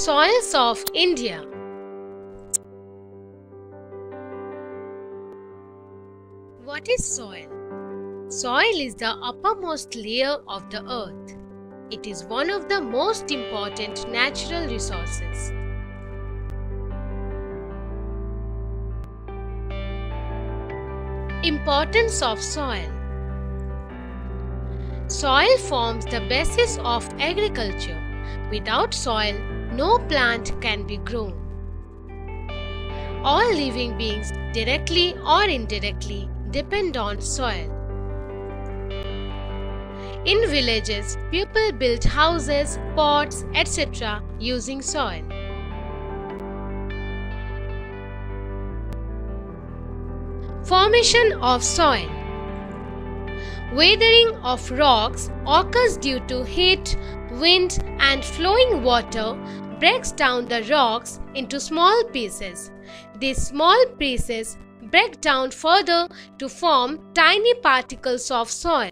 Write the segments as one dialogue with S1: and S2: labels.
S1: Soils of India. What is soil? Soil is the uppermost layer of the earth. It is one of the most important natural resources. Importance of soil. Soil forms the basis of agriculture. Without soil, no plant can be grown. All living beings, directly or indirectly, depend on soil. In villages, people build houses, pots, etc. using soil. Formation of soil. Weathering of rocks occurs due to heat, wind and flowing water breaks down the rocks into small pieces. These small pieces break down further to form tiny particles of soil.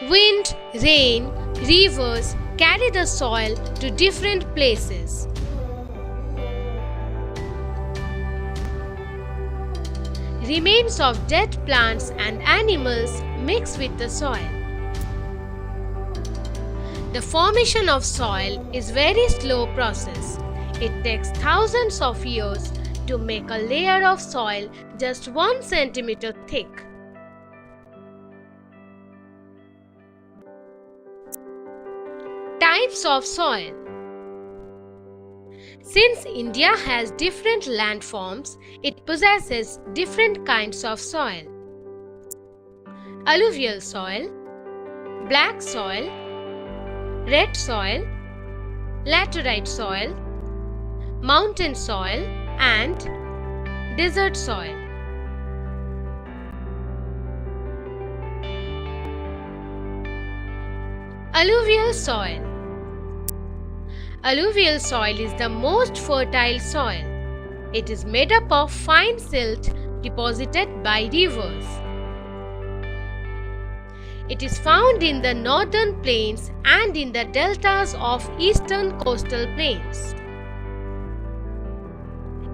S1: Wind, rain, rivers carry the soil to different places. Remains of dead plants and animals mix with the soil. The formation of soil is a very slow process. It takes thousands of years to make a layer of soil just 1 centimeter thick. Types of soil. Since India has different landforms, it possesses different kinds of soil. Alluvial soil, black soil, red soil, laterite soil, mountain soil and desert soil. Alluvial soil. Alluvial soil is the most fertile soil. It is made up of fine silt deposited by rivers. It is found in the northern plains and in the deltas of eastern coastal plains.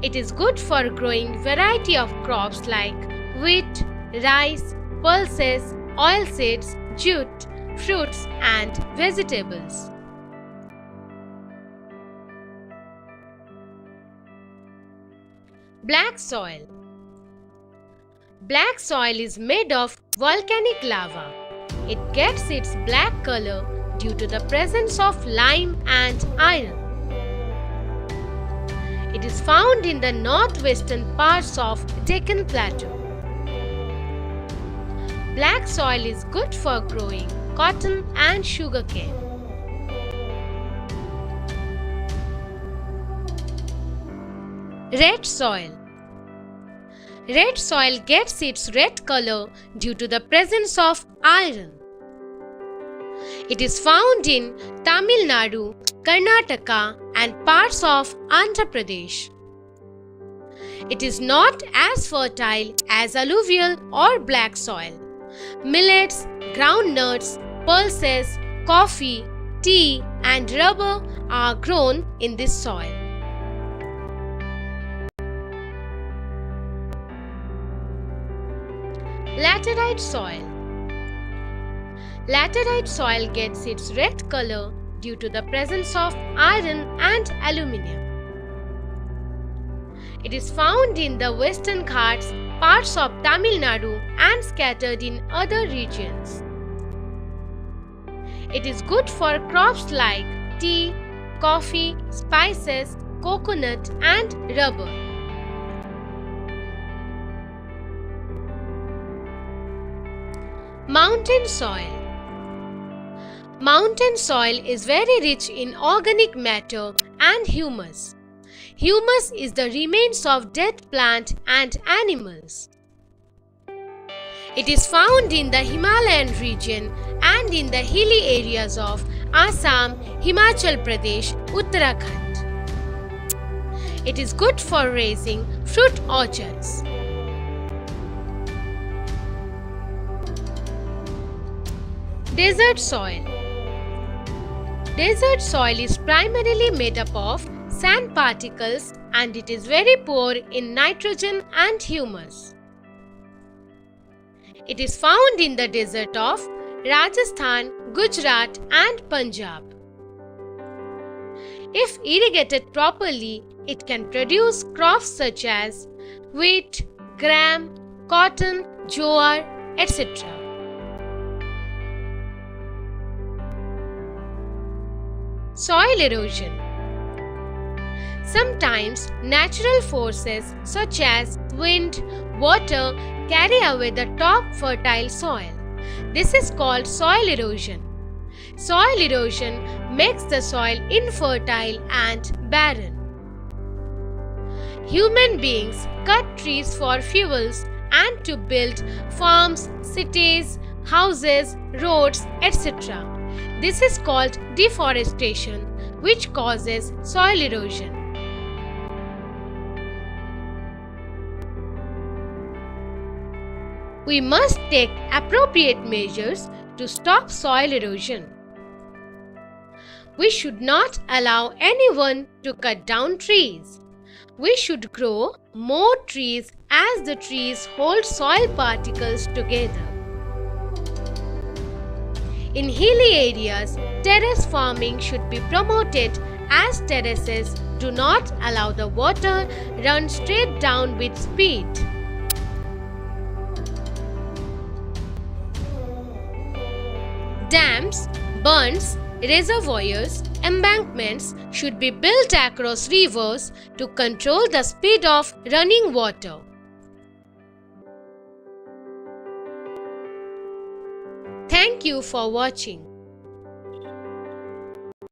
S1: It is good for growing variety of crops like wheat, rice, pulses, oilseeds, jute, fruits and vegetables. Black soil. Black soil is made of volcanic lava. It gets its black color due to the presence of lime and iron. It is found in the northwestern parts of Deccan Plateau. Black soil is good for growing cotton and sugarcane. Red soil. Red soil gets its red color due to the presence of iron. It is found in Tamil Nadu, Karnataka and parts of Andhra Pradesh. It is not as fertile as alluvial or black soil. Millets, groundnuts, pulses, coffee, tea and rubber are grown in this soil. Laterite soil. Laterite soil gets its red color due to the presence of iron and aluminium. It is found in the Western Ghats, parts of Tamil Nadu and scattered in other regions. It is good for crops like tea, coffee, spices, coconut and rubber. Mountain soil. Mountain soil is very rich in organic matter and humus. Humus is the remains of dead plant and animals. It is found in the Himalayan region and in the hilly areas of Assam, Himachal Pradesh, Uttarakhand. It is good for raising fruit orchards. Desert soil. Desert soil is primarily made up of sand particles and it is very poor in nitrogen and humus. It is found in the desert of Rajasthan, Gujarat and Punjab. If irrigated properly, it can produce crops such as wheat, gram, cotton, jowar, etc. Soil erosion. Sometimes natural forces such as wind, water carry away the top fertile soil. This is called soil erosion. Soil erosion makes the soil infertile and barren. Human beings cut trees for fuels and to build farms, cities, houses, roads, etc. This is called deforestation, which causes soil erosion. We must take appropriate measures to stop soil erosion. We should not allow anyone to cut down trees. We should grow more trees as the trees hold soil particles together. In hilly areas, terrace farming should be promoted as terraces do not allow the water run straight down with speed. Dams, bunds, reservoirs, embankments should be built across rivers to control the speed of running water. Thank you for watching.